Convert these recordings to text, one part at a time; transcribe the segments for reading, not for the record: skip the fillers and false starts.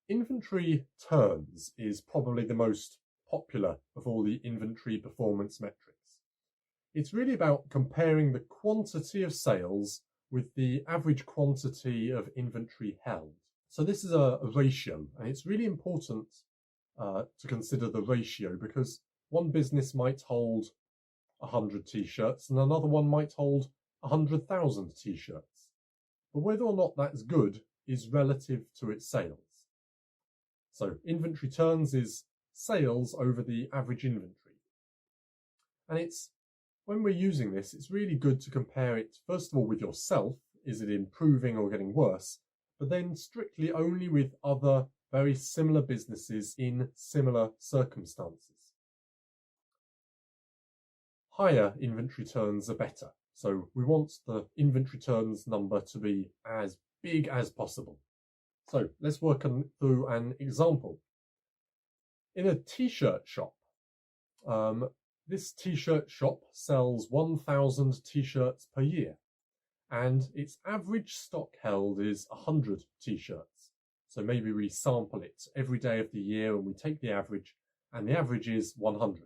Inventory turns is probably the most popular of all the inventory performance metrics. It's really about comparing the quantity of sales with the average quantity of inventory held. So this is a ratio, and it's really important to consider the ratio, because one business might hold 100 t-shirts and another one might hold 100,000 t-shirts. But whether or not that's good is relative to its sales. So inventory turns is sales over the average inventory. And when we're using this, it's really good to compare it, first of all, with yourself. Is it improving or getting worse? But then strictly only with other very similar businesses in similar circumstances. Higher inventory turns are better. So we want the inventory turns number to be as big as possible. So let's work through an example. In a t-shirt shop, this t-shirt shop sells 1,000 t-shirts per year, and its average stock held is 100 t-shirts. So maybe we sample it every day of the year and we take the average, and the average is 100.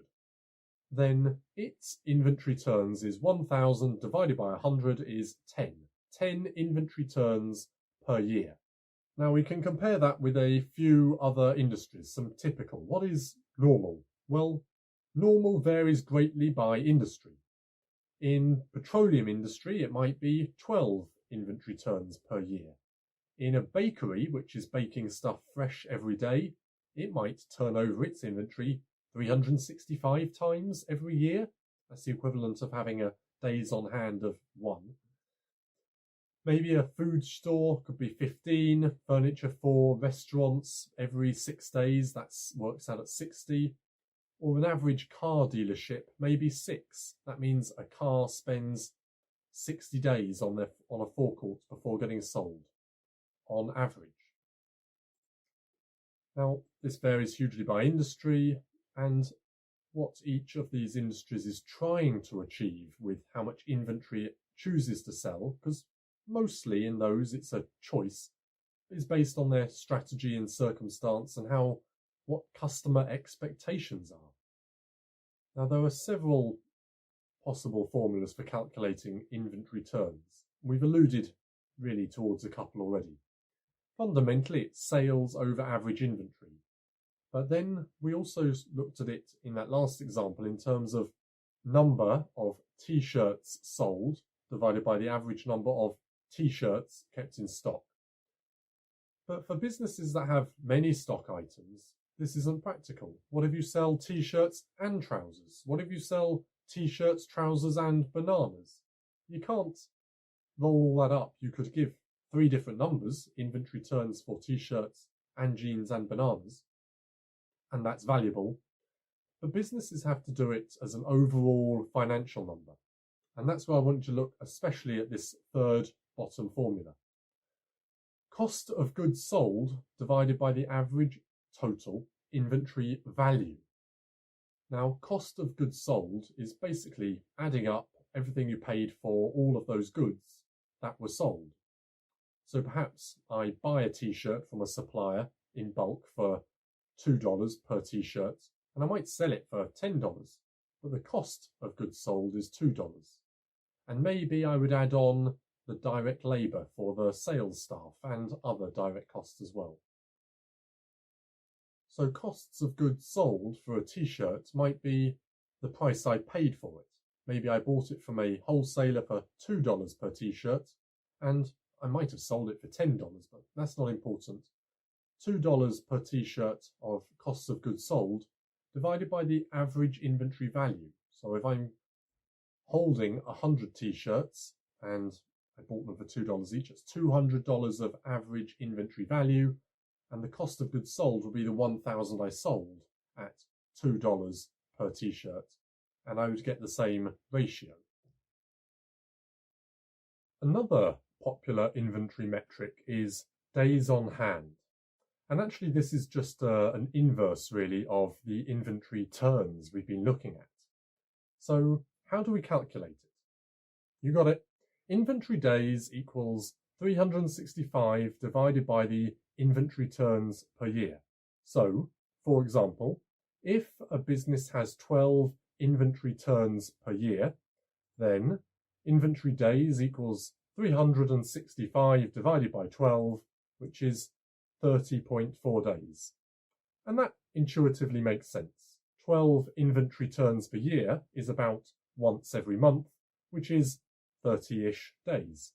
Then its inventory turns is 1,000 divided by 100 is 10. 10 inventory turns per year. Now we can compare that with a few other industries, some typical. What is normal? Well, normal varies greatly by industry. In petroleum industry, it might be 12 inventory turns per year. In a bakery, which is baking stuff fresh every day, it might turn over its inventory 365 times every year. That's the equivalent of having a days on hand of 1. Maybe a food store could be 15, furniture for restaurants every 6 days, that works out at 60. Or an average car dealership, maybe 6. That means a car spends 60 days on a forecourt before getting sold, on average. Now, this varies hugely by industry and what each of these industries is trying to achieve with how much inventory it chooses to sell, because mostly in those it's a choice, is based on their strategy and circumstance and what customer expectations are. Now, there are several possible formulas for calculating inventory turns. We've alluded really towards a couple already. Fundamentally, it's sales over average inventory. But then we also looked at it in that last example in terms of number of t-shirts sold divided by the average number of t-shirts kept in stock. But for businesses that have many stock items, this isn't practical. What if you sell t-shirts and trousers? What if you sell t-shirts, trousers and bananas? You can't roll all that up. You could give 3 different numbers, inventory turns for t-shirts and jeans and bananas, and that's valuable. But businesses have to do it as an overall financial number. And that's where I want you to look especially at this third bottom formula. Cost of goods sold divided by the average total inventory value. Now, cost of goods sold is basically adding up everything you paid for all of those goods that were sold. So perhaps I buy a t-shirt from a supplier in bulk for $2 per t-shirt, and I might sell it for $10, but the cost of goods sold is $2. And maybe I would add on the direct labour for the sales staff and other direct costs as well. So costs of goods sold for a t-shirt might be the price I paid for it. Maybe I bought it from a wholesaler for $2 per t-shirt, and I might have sold it for $10, but that's not important. $2 per t-shirt of costs of goods sold divided by the average inventory value. So if I'm holding 100 t-shirts and I bought them for $2 each, it's $200 of average inventory value, and the cost of goods sold will be the 1,000 I sold at $2 per t-shirt, and I would get the same ratio. Another popular inventory metric is days on hand. And actually this is just an inverse really of the inventory turns we've been looking at. So how do we calculate it? You got it. Inventory days equals 365 divided by the inventory turns per year. So, for example, if a business has 12 inventory turns per year, then inventory days equals 365 divided by 12, which is 30.4 days. And that intuitively makes sense. 12 inventory turns per year is about once every month, which is 30-ish days.